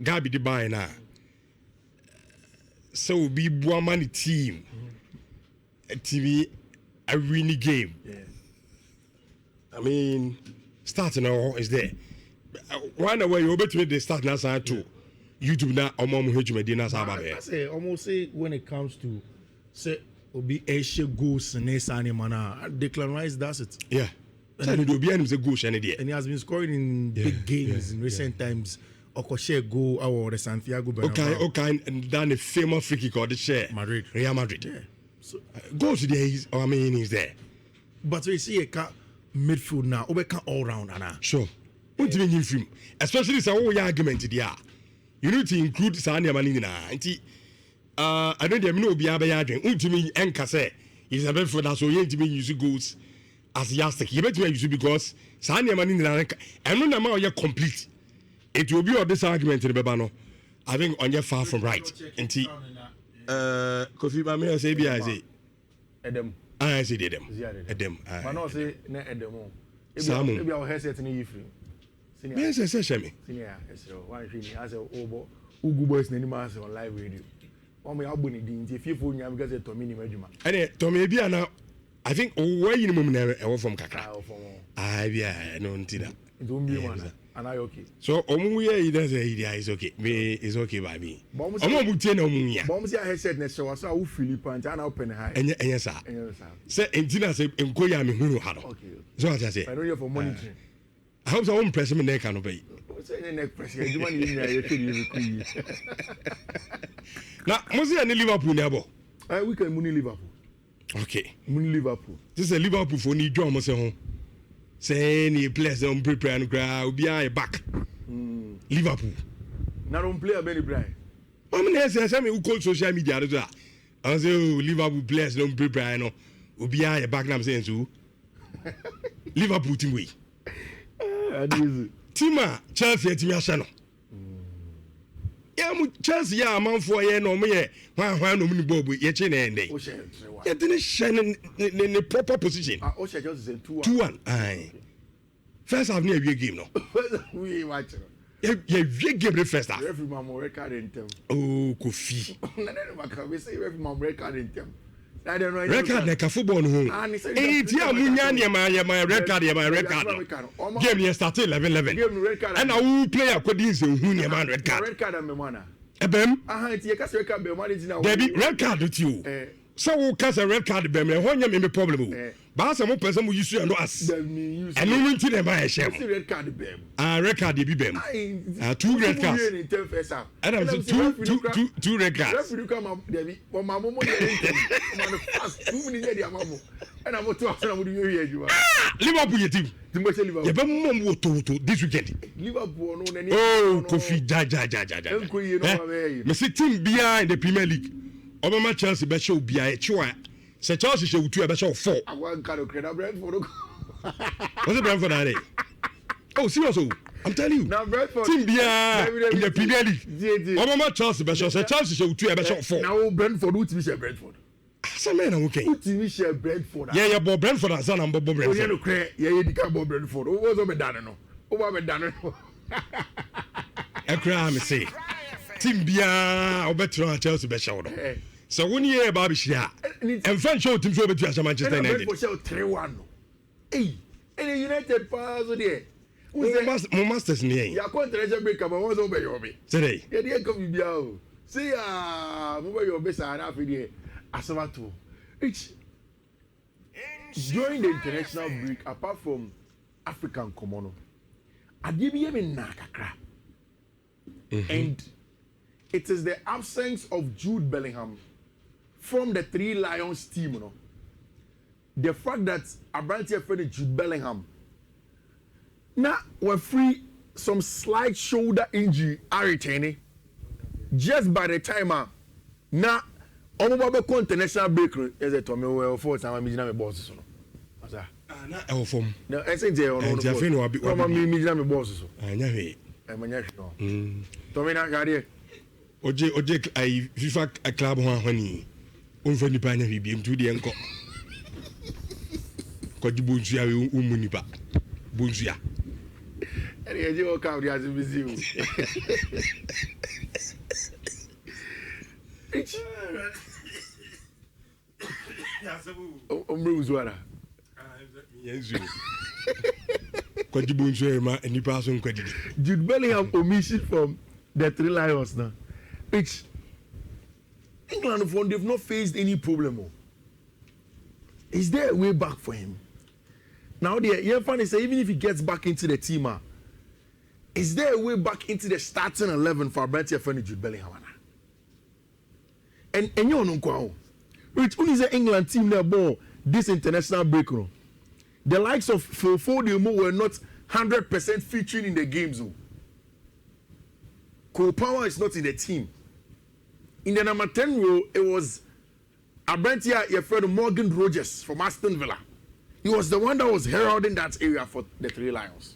Gabi the buy na. So be one team. A TV a winning game. Yeah. I mean, starting all is there. One away you Betway they start now side too. YouTube now Omom Hujumedina Sababe. I say almost say when it comes to say Obi Asia goals and Nesani Mana, Declan Rice does it. Yeah. And a goal and he has been scoring in big games in recent times. Okoshe go our the Santiago Bernabeu. Okay, and done a famous free kick or the share. Real Madrid. Yeah. So go to there is he's there. But we see a midfield now, we can all round now. Sure. What do you mean film? Especially this whole argument there. You need to include Sanya Manina. I don't even know Biaba Yadrin. Ultimately, Enkase is a bit for that, so you need to use goals as yastic. You better use it because Sanya Manina and no amount you're complete. It will be on this argument in the Babano. I think on your far from right. And Kofi Bamia say, I say, Edem. I say, Edem. Edem. I know say, ne Edem. Samu. Maybe our headset in the free. Yes, I say, Shemi. Senior, so one thing as a Obo, Ugu boys, and animals on live radio. One may have been in the few because it's Tommy Majuma. And Tommy Biana, I think, where you know from Kaka. I know, Tina. It won't be one. And I okay. So Omuya he does is okay. Me is okay by me. Omuya no Omuya. Bombs I said next show so Philip and open high. And yes sir. Say Entina say enkoya me hunu ha no. Okay. So what I say. I know you for monitoring. I hope so press me neck can obey. Say neck press. You want you Now Mosi and Liverpool never. We can money Liverpool. Okay. Money Liverpool. This is a Liverpool for ni draw mo say ho. Say any players don't prepare and cry be a back. Liverpool. Now don't play a Benny Brian. I say me who call social media as well. I say Liverpool players don't prepare no. Be a back now saying so. Liverpool team way. Tima Chelsea team Arsenal. Yeah, Chelsea ya man for ye no me why no me bobo ye che na ndey. You didn't shine in the proper position. Just 2-1. 2-1. Aye. First half near a game no. We watch. Yeah, game the first half. Every man record in them. Oh, Kofi. We say every man record in them. I don't know. Record like a football no. Eh, dia munya my record. Game ye start 11-11. Game record. And I play according to who your man record. Record and me mana. Ebem. It you can record be man is now. Debbie record with you. So we cast a red card bem when you me problem. But some person we use you no as. And no mean to them by share. Red card bem. Record be bem. 2 red cards. And I'm two red cards. Referee come up Debbie. But my mom man fast 2 minutes there mama. And I'm to after I'm do you. Liverpool your team. Liverpool. You be mom wo to this weekend. Liverpool no na. Oh, Kofi ja. Me see team bia in the Premier League. Obama Chelsea be show bia e chwa. Se Chelsea show 2 be show 4. I want card credit Brentford. What's the Brentford are they? Oh, serious. I'm telling you. Now Brentford team bia in the Premier League. Obama Chelsea be show se Chelsea show 2 be show 4. Now Brentford who team share Brentford. Some men are okay. Who team share Brentford? Yeah, Bob Brentford and son and Bob Brentford. Oh, yeah, you can't Bob Brentford. Who was over done no? Over me done no. I cry me say. Team bia obetra Chelsea be show no. So when you hear Bobby Shia, and French show team show between Manchester United. For show 3-1. Hey, and United pass there. Mo masters ni. Ya contract break up was over your me. Today. Yeah, dey come bia o. See mo your best and after there. Asabato. During the international break, apart from African Comono, Adibiye na kakra. And it is the absence of Jude Bellingham from the Three Lions team, you know. The fact that Abrantia friend Jude Bellingham now we're free some slight shoulder injury are retaining just by the timer now Omobabe international break is a Tommy well for time me boss so na e wo fom no I say je ono no feel no me me boss so anya he manya no Tommy na gade oje ai FIFA club ho ahoni onfa nipa anya bi biem tu de enko ko jibo nsu ya we umu nipa bonsu ya Any idea what kind of busy? Umbruzwara. Jude Bellingham omission from the Three Lions now. Which England they've not faced any problem. Is there a way back for him? Now the funny say even if he gets back into the team, is there a way back into the starting 11 for Brentford friend Jude Bellingham? And you know, which only the England team there ball this international break. The likes of Phil Foden were not 100% featuring in the games. Cole Palmer is not in the team. In the number 10 role, it was Brentford your friend Morgan Rogers from Aston Villa. He was the one that was heralding that area for the Three Lions.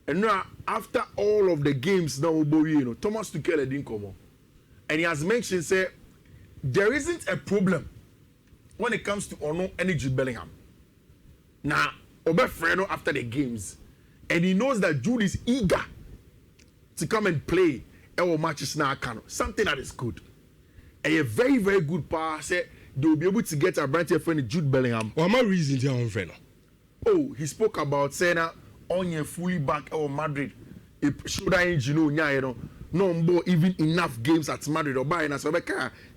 And now, after all of the games now, Thomas Tuchel didn't come on. And he has mentioned, say, there isn't a problem when it comes to Ono and Jude Bellingham. Now, Obefreno after the games, and he knows that Jude is eager to come and play our matches now. Something that is good. And a very, very good pass. They will be able to get a Brentford friend Jude Bellingham. What my reason to your friend? Oh, he spoke about saying on your fully back our Madrid. Should I, you know, no even enough games at Madrid or buying us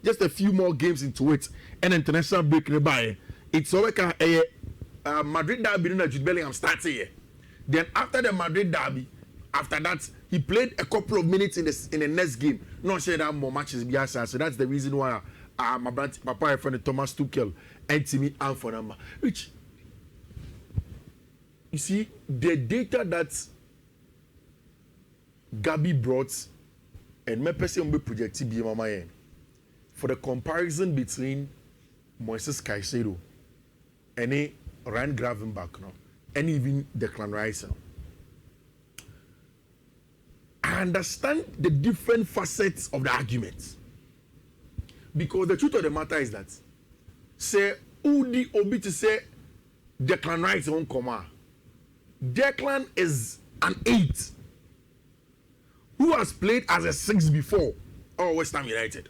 just a few more games into it and international break nearby. It's a Madrid derby that Jude Bellingham starts here. Then after the Madrid derby, after that he played a couple of minutes in the next game. Not sure that more matches be answered. So that's the reason why my papa friend Thomas Tuchel and me and for number. Which you see the data that Gabi brought and my person will be projected be mama for the comparison between Moises Caicedo and Ryan Gravenberch no, and even Declan Rice. No. I understand the different facets of the argument because the truth of the matter is that say Udi Obi to say Declan Rice won't come. Declan is an 8 who has played as a 6 before West Ham United.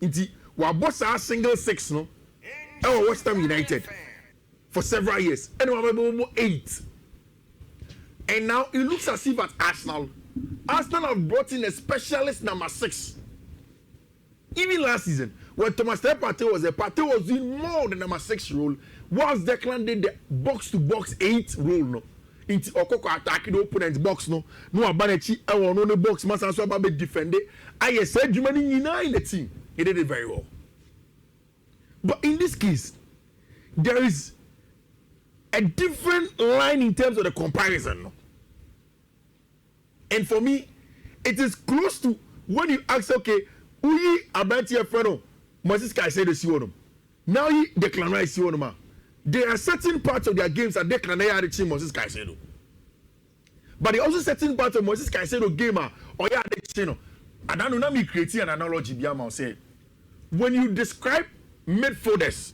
Inti wa boss a single 6 no West Ham United for several years. And we 8. And now it looks as if at Arsenal have brought in a specialist number 6. Even last season, when Thomas Partey was doing more than number 6 role, whilst Declan did the box-to-box 8 role. No, into Okoko attacking the opponent's box. No Abanechi, I want on the box, Master Swababe defend it. I said, Germany in the team. He did it very well. But in this case, there is a different line in terms of the comparison. No? And for me, it is close to when you ask, okay, Uyi Abanti Efreno, Moses Caicedo Siwonum. Now he Declan Rice Siwonuma. There are certain parts of their games that Declan Rice Moses Caicedo. But there are also certain parts of Moses Caicedo game or yeah, I don't know me creating an analogy Biama say when you describe midfielders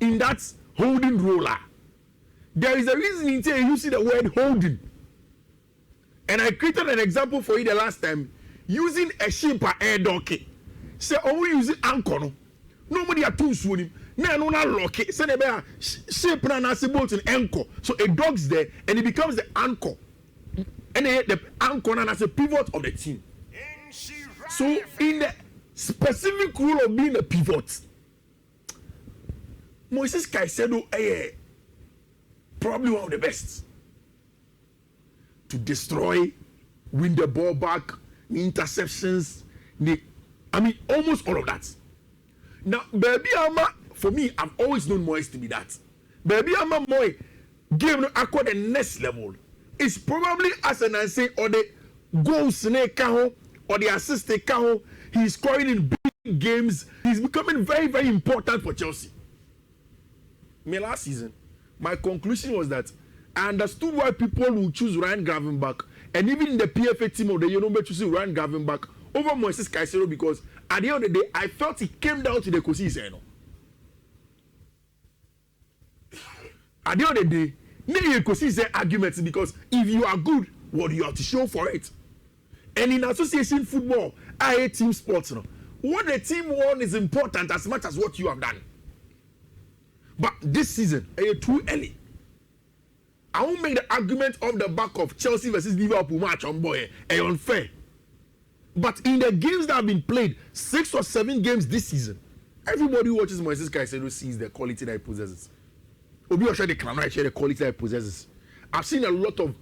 in that holding roller, there is a reason in there you see the word holding. And I created an example for you the last time using a sheep air donkey. Say, oh, we using anchor. No, nobody are too soon. No, lock it. Say, the sheep na boat in anchor. So a dog's there and it becomes the anchor. And the anchor as a pivot of the team. So in the specific rule of being a pivot, Moises Caicedo probably one of the best to destroy, win the ball back, interceptions, almost all of that. Now, Baby Ama, for me, I've always known Moise to be that. Baby Ama Moy game across the next level. It's probably as an answer or the goals or the assist he's scoring in big games. He's becoming very, very important for Chelsea. Last season, my conclusion was that I understood why people will choose Ryan Gravenberch, and even in the PFA team of the year, choosing Ryan Gravenberch over Moises Caicedo because at the end of the day, I felt he came down to the Kosi. At the end of the day, Maybe you could see the arguments because if you are good, what do you have to show for it? And in association football, I hate team sports. No? What the team won is important as much as what you have done. But this season, too early. I won't make the argument on the back of Chelsea versus Liverpool match on boy. Unfair. But in the games that have been played, 6 or 7 games this season, everybody who watches Moises Caicedo sees the quality that he possesses. Obi Osha the cannot share the quality that he possesses. I've seen a lot of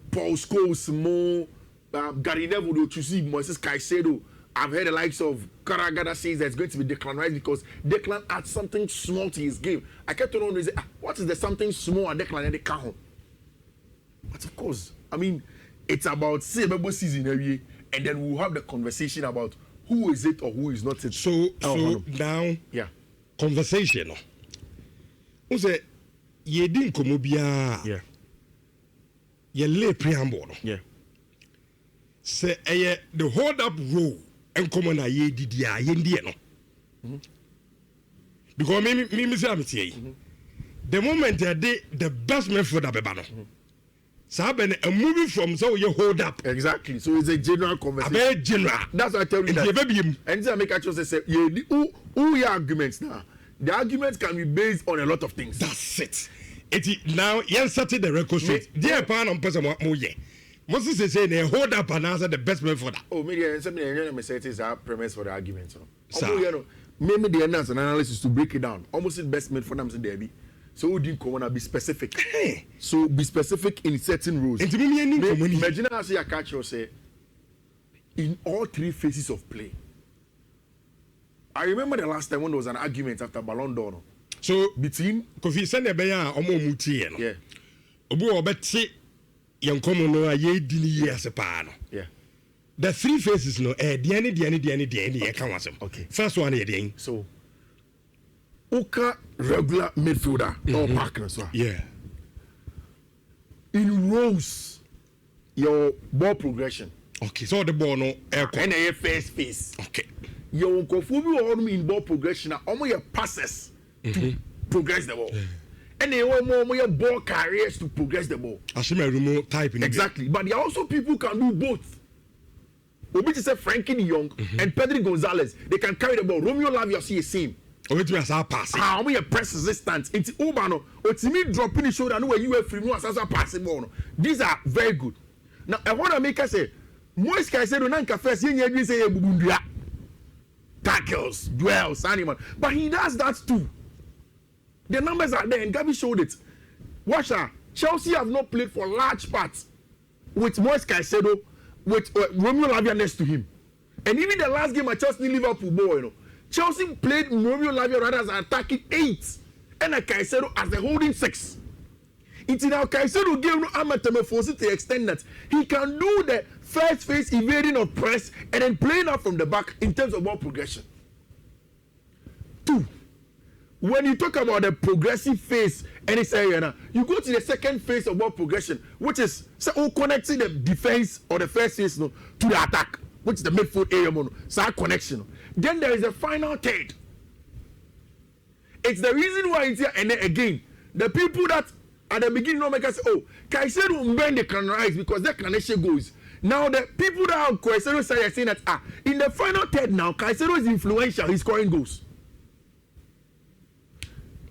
Paul Scholes, Mo, Gary Neville, to see Moises Caicedo. I've heard the likes of Karagada says that it's going to be Declan Rice because Declan adds something small to his game. I kept on wondering, what is the something small at Declan and the Cajon? But of course, I mean, it's about season every year, and then we'll have the conversation about who is it or who is not it. So now, yeah, conversation. Who say ye didn't come bia? Yeah, ye lay preamble. Yeah, say the hold up role and come on a ye did ya ye no. Because me say the moment they did the best midfielder bebano. So a movie from so you hold up. Exactly. So it's a general conversation. A very general. That's what I tell you. That. And I make actually say, who your arguments now? The arguments can be based on a lot of things. That's it. Now, yes, started the record straight. Dear pan on person what more ye. Moses say they hold up and answer the best man for that. Oh, maybe something it is our premise for the argument. So, maybe the analysis to break it down. Almost the best made for them in Derby. So we didn't come on and be specific. So be specific in certain rules. Imagine I say a catch or say in all 3 phases of play. I remember the last time when there was an argument after Ballon d'Or. So between Kofi Sene Beya Omo Mutie no. Yeah. Obu obeti yankomo no aye dini years pa no. Yeah. The 3 phases no diani ye kan wasem. Okay. First one ye den. So Oka regular midfielder or partner so. Yeah. In rows your ball progression. Okay, so the ball no and a first phase. Okay. Your conformity or in ball progression are almost your passes to progress the ball. And they want more your ball carriers to progress the ball. Ashima remote type in exactly. But there are also people who can do both. Obi say Frenkie de Jong and Pedro Gonzalez, they can carry the ball. Romeo Lavia see the same. Obi as a pass. Ah, we press resistance. It's Obano. Otimi dropping the shoulder. No way you are free. No as a passing ball. These are very good. Now I want to make us say, Moise Caicedo nanka first. You say bubundia, tackles, duels, animal. But he does that too. The numbers are there, and Gabi showed it. Watch that. Chelsea have not played for large parts with Moise Caicedo, with Romeo Lavia next to him, and even the last game at Chelsea Liverpool, boy, Chelsea played Romeo Lavia rather as an attacking 8 and a Caicedo as the holding 6. It's now Caicedo gave no metamorphosis to the extent that he can do the first phase evading of press and then playing out from the back in terms of ball progression. 2. When you talk about the progressive phase and it's area, you go to the second phase of ball progression, which is connecting the defense or the first phase to the attack, which is the midfield area, so connection. Then there is the final third. It's the reason why it's here. And then again, the people that at the beginning don't make us say, oh, Caicedo bend the can rise because that connection goes. Now the people that are Caicedo say are saying that in the final third now, Caicedo is influential, he's scoring goals.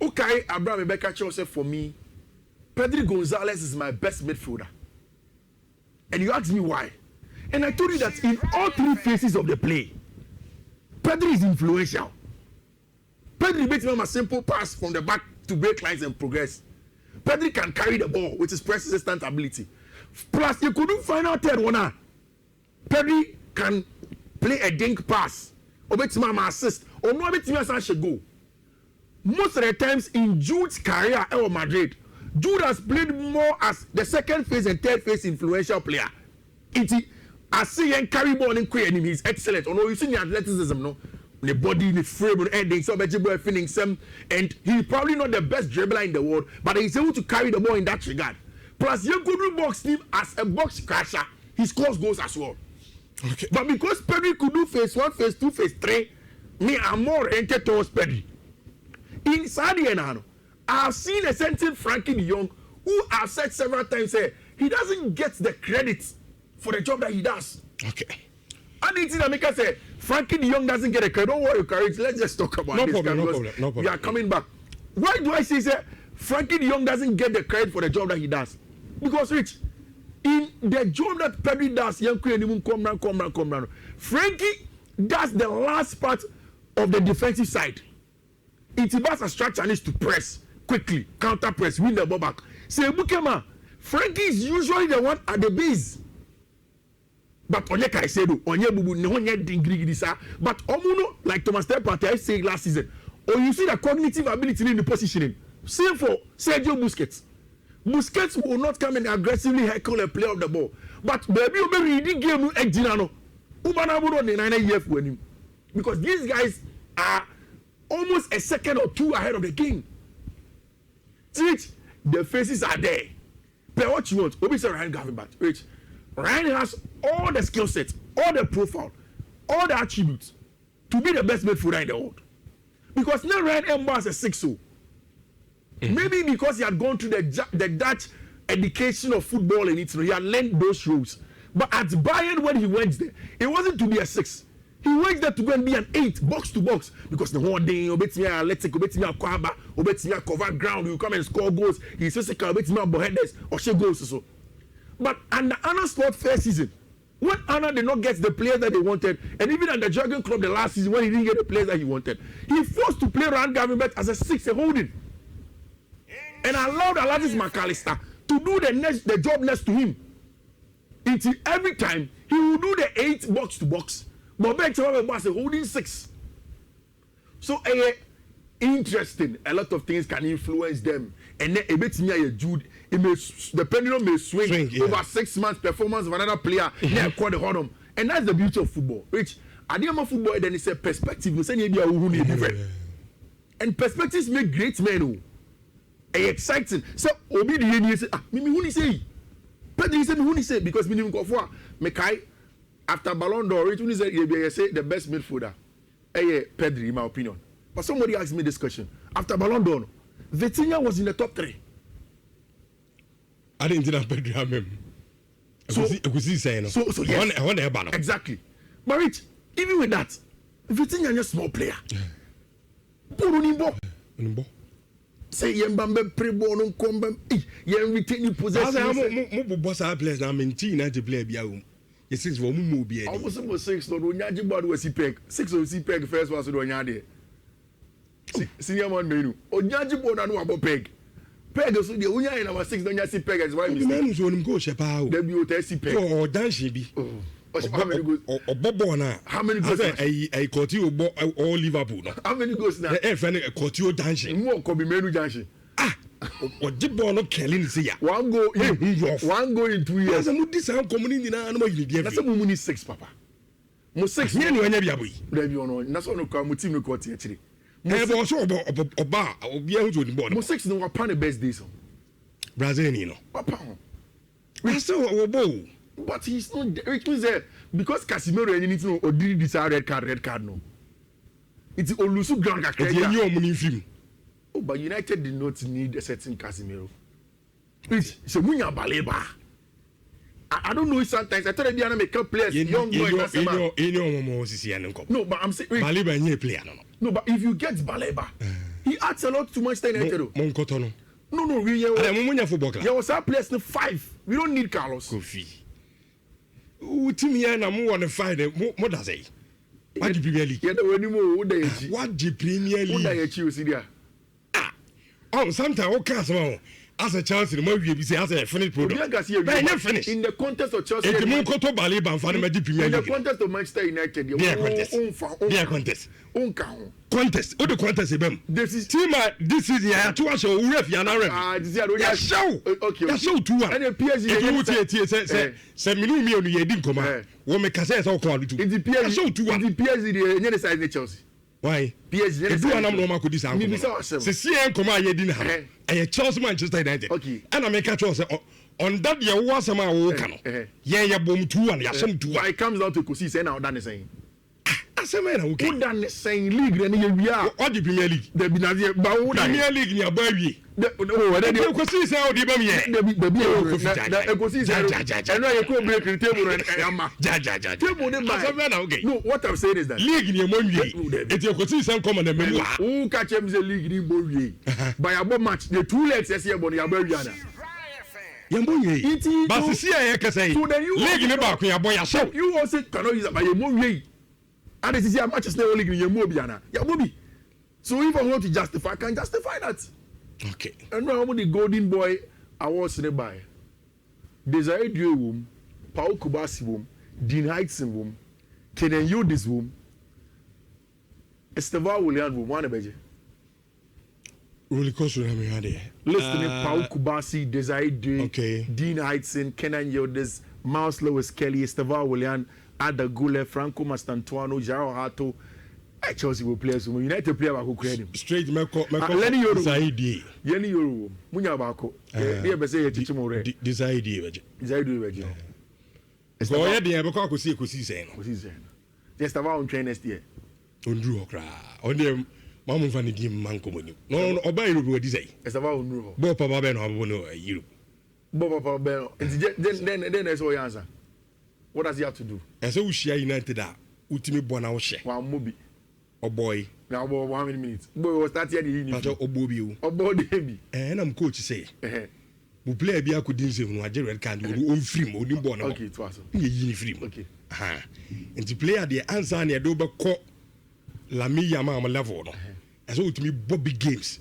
Okay, Abraham Rebecca Cho said for me, Pedro Gonzalez is my best midfielder. And you asked me why. And I told you that in all 3 phases of the play, Pedro is influential. Pedro makes him a simple pass from the back to break lines and progress. Pedro can carry the ball, which is press resistant ability. Plus, you couldn't find out third one. Pedro can play a dink pass, or bet him assist, or no bet him as go. Most of the times in Jude's career at Madrid, Jude has played more as the second phase and third phase influential player. I see him carry ball and create enemies. Excellent. Oh no, you see the athleticism, no? The body, the frame, the ending, so much feeling some, and he's probably not the best dribbler in the world, but he's able to carry the ball in that regard. Plus, you could do box him as a box crasher. He scores goals as well. Okay. But because Pedri could do phase 1, phase 2, phase 3, me I'm more oriented towards Pedri. In Saudi, I've seen a certain Frenkie de Jong who I've said several times, he doesn't get the credit for the job that he does. Okay. And it's in America say Frenkie de Jong doesn't get a credit. Don't worry, courage. Let's just talk about no this. Problem, no problem. We are coming back. Why do I say Frenkie de Jong doesn't get the credit for the job that he does? Because Rich, in the job that Pedri does, come round. Frenkie does the last part of the defensive side. It is a structure needs to press quickly, counter press, win the ball back. Say Bukema, Frenkie is usually the one at the base. But onye Caicedo, onye Bubu, no onye Dingrigisa. But Omuno, like Thomas Partey said last season, or you see the cognitive ability in the positioning. Same for Sergio Busquets. Busquets will not come and aggressively heckle a player of the ball. But baby, reading game Ejinano. Ubanaburo the 9 years for him. Because these guys are almost a second or two ahead of the game. Rich, the faces are there. But what you want? Obi say Ryan Gavin, but Rich, Ryan has all the skill sets, all the profile, all the attributes to be the best midfielder in the world. Because now Ryan Emba is a 6-0. Maybe because he had gone through the Dutch education of football and he had learned those roles. But at Bayern, when he went there, it wasn't to be a 6. He went there to go and be an 8, box to box. Because the whole day, obetimi athletic, obetimi akwaba, obetimi cover ground, you come and score goals. He's physical, obetimi boheaders, or she goals so. But under Anna's first season, when Anna did not get the players that they wanted, and even at the Dragon Club the last season when he didn't get the players that he wanted, he forced to play Ryan Gavin as a 6, a holding, and allowed Alexis McAllister to do the job next to him. Until every time he will do the 8 box to box, but back to was a holding 6. So interesting. A lot of things can influence them, and then a bit near Jude. The pendulum may swing over 6 months performance of another player. Yeah, quite the hodom, and that's the beauty of football. Which at the end of football, then it's a perspective. We say different, and perspectives make great men. Exciting. So Obi the Yeni say, Mimi who ni say? Pedri say who ni say? Because Mimi go for Mekai after Ballon d'Or, it say the best midfielder. Pedri, in my opinion. But somebody asked me this question after Ballon d'Or. Vitinha was in the top 3. I didn't think Pedri have him. So yes. I want to have exactly. But Rich, even with that, Vitinha is a small player. Unimbo. Say Yembambe pre-ball no come yen retain possession. Mo boss our players na maintain na the player bia wo. Ye 6 for mo bia. Almost 6 no onyaji board we si peg. 6 o si peg first one so do onyade. Senior man menu. Onyaji board na no abo peg. Peg so the onya na 6 no nya si peg is why me. Man so nim go shepa o. Dem you tell si peg. Oh, dancing bi. How many goals? Obobo na. How many goals? I Coutinho all Liverpool no. How many goals now? Friend Coutinho dancing. Mo ko bi menu dancing. Ojibo no kelling say ya. One goal in 2 years. Asa mu di san community na no yiri dia. Na say mu 6 papa. Mo 6 here no anya bia boy. There be ono. Na so no ka mu team no ko tie kire. Bo so oba obi ehun to the board. Mo 6 no wa pan the best days. Brazil ni no. Papa. We so obo. But he's not it means because Casemiro anything or did this red card no. It's Olusu ground kakra. Oh, but United did not need a certain Casemiro. It's Munya Baleba. I don't know sometimes. I thought they are make players young boys. No, but I'm saying Baleba is a player. No, but if you get Baleba, he adds a lot to Manchester United. No, we there was our players 5. We don't need Carlos. Kofi. Team here na mo on the Friday. What does say? What the Premier League? Yeah, the one more. What the Premier League? What you see there? Sometimes okay, so as a Chelsea, the more we say as a finished product. Finish in the contest of Chelsea. The more koto Baleba and Premier League. In the contest of Manchester United, the contest. Oh, the contest ebem. This is team. This is ya. Two show ref ya na ref. This is show. Okay. Ya show two. And the PSG. Say minu mi onu ye din koma. Wo me kase say o ko adu. In the PSG. Show two. In the PSG the any side the Chelsea. Why? PSG. Do anam no ma ko dis an. Se si en koma ye din ha. E Chelsea Manchester United. Okay. And I make a choice on that ye was am a wo ka no. Ye bom 2-1 ya som 2-1. It comes down to Kosi say now that is saying. asɛm na okay woda ne sɛn league na ne yɛ wia ɔgye premier league da bi na ba wo da premier league ni abɔ awie wɔde de ko si sɛ ɔde ba mi yɛ da bi na ekosi sɛ ɛno ayɛ ko break the table no ama ja table ne ba asɛm na okay no what I'm saying is that league ni ɛmɔ wie eti ko si sɛ nkɔmɔ na mɛmu a wo ka kyɛm sɛ league ni bɔ wie by abo match the 2 legs ɛsɛ yɛ bɔ no yɛabɔ awie ana yɛmbɔ wie ba sisi a yɛ kɛsɛ yi league ni baako yɛabɔ yɛahyɛw you also cannot use that by yɛmɔ wie and this is a matches na league ni yɛmɔ bi ana yɛabɔ bi so if I want to justify I can justify that okay and now the golden boy awards ne by Desire Due wom Paul Kubasi wom Dean Heighton wom Kenan Yildiz wom Estevan William wom one beje roller coaster na me hade listening Paul Kubasi Desire Due okay Dean Heighton Kenan Yildiz Miles Lewis Kelly Estevan William Ada Gule Franco Mastantuano Jaro Hato Chelsea will play so United player ba ko kura ni straight meko Lenny Yoro Saidi Yeni Yoro munya ba ko dey be say ye chichi mo re Saidi beje Saidi beje so ye dey be ko akosi sen no kosi sen just about on train next year ondru okra onde mamu fa ne di man komoni no oba Europe wadi say it's about ondru ho bo papa be no obo no Europe bo papa be no then is what answer what does he have to do ese wo shia United a utimi bo na wo hye wa mobi oh boy now about 1 minute boy was start here the but obo bi o obo dey bi na m coach say bu player bi akodi nsem no age red card o on free mo ni bo no okay to aso ye yi ni free mo okay nti player dey answer na do be ko Lamia ma level no so utimi bo big games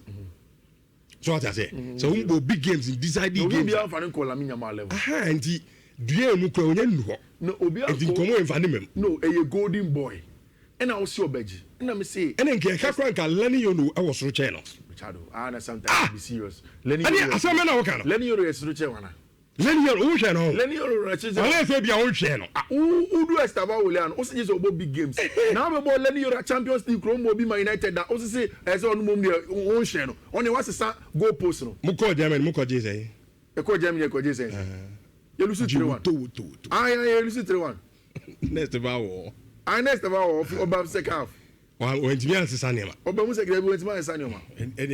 so what I say so we bo big games in deciding games obi afa ne ko Lamia ma level nti due mu ko onya nu ho no obi nti komo enfa ne mem no a golden boy and I was your beji and I'm say and then ka kranka Lenny Yoro e wo soro che no Richardo I na sometimes be serious Lenny Yoro asema na wo kana Lenny Yoro yes soro che wana Lenny Yoro wo hwe no Lenny Yoro na che wala se bia wo hwe no u do Esteban William o se je obo big games na me bo Lenny Yoro Champions League kro mo bi Man United da o se say e se onu mom de wo hwe no on e wasesa goal post no mu ko Germany mu ko je say e ko Germany e ko je say you lose 3-1 you lose 3-1 next about war next about Obam second half when Jimmy answer Sanema Obam second half when Jimmy Sanema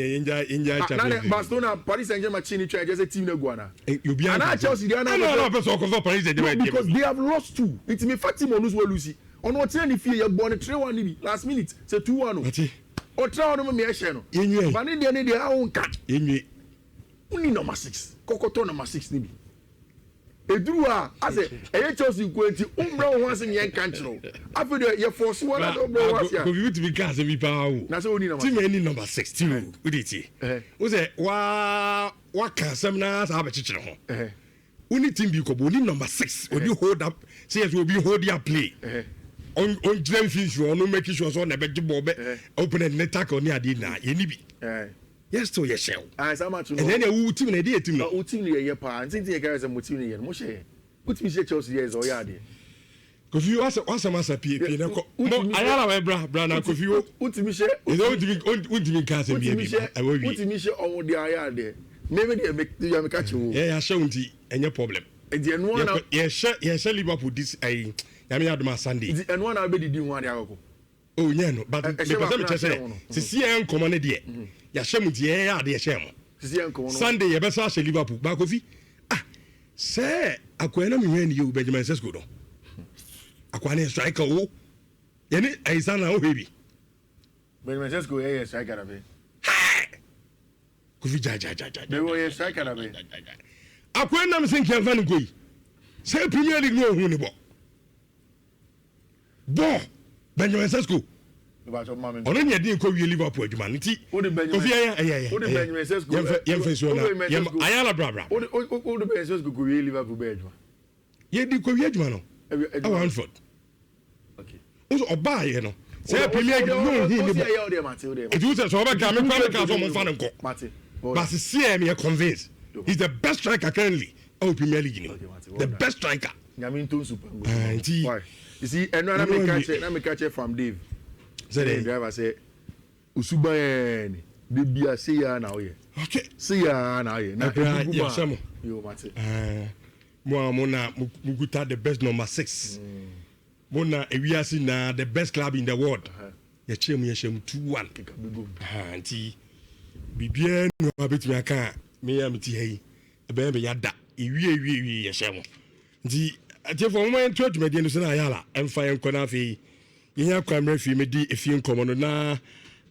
enjoy Champions Barcelona Paris Saint-Germain chini try just a team na go na you be and Chelsea they are no person come for Paris Saint-Germain because they have lost 2 it me fatim on lose Lucy on what train fee you born 3-1 ni last minute say 2-1 o try on me e share no but ni dey how on catch enwe uni number 6 kokoto number 6 ni bi eduru a ase eye Chelsea ko enti umbra wo ase nyen kanchiro afedo ye force one do bro was ya ko bi to be gas be pa wo na so oni number team any number 16 we dey ti wo say wa ka sam na sa ba chichire ho uni team bi ko bo ni number 6 oni hold up say yes we be hold their play on dream fish on no make sure so na be jibo be open and attack on ade na ye ni bi yes to your shell so much and then you team na dey team no team ni ye pa ntinti ye guys mo team ni ye mo she put me Chelsea yes o ya de Kofi wasa masa pie na ko mo ayala we bra na Kofi wo utimi she utimi ka se bia bi utimi she o de aya de maybe dey ya me catch wo ya show nti enye problem e de no na ye she Liverpool this ai ya me adoma Sunday e de no na be di ho ade akoko oh yeah no but me person che se en komo ne de ya shemu die ya de she mo sisi en komo no Sunday ye be sa she Liverpool ba Kofi say akwena me hwe ni you Benjamin Sesko do akwane striker wo ye ni Aisana wo hebi Benjamin Sesko ye striker abe Kofi ja be wo ye striker abe akwena me senki anfa ni koi say Premier League no hu ni bo Benjamin Sesko ono nye din ko wie Liverpool adwuma nti Kofi ya o de Benjamin Sesko ye mfeso na ayala bra o de Benjamin Sesko ko wie Liverpool be adwuma ye di ko wie adwuma no Wanford okay so oba ye no say Premier League no hu ni bo it was so oba ka me kwa so mo fa nko but see me convinced he's the best striker currently Premier League the best striker Nyaminto super why you see and me catch from Dave say the driver say usuba de bia say ya na oye okay say ya na oye na yo mate mo na muguta the best number 6 Mona ewiase na the best club in the world. Yɛkyerɛ mu 2-1. Nti bibia no abetumi aka me ya meti hai. Ebe be yada. Ewie yɛhyɛ mo. Nti atiefo mo ento adwumadi no so na ayala. Emfa yenkɔ na afei. Yɛnya kwamra fi me di efie nkɔmɔ no na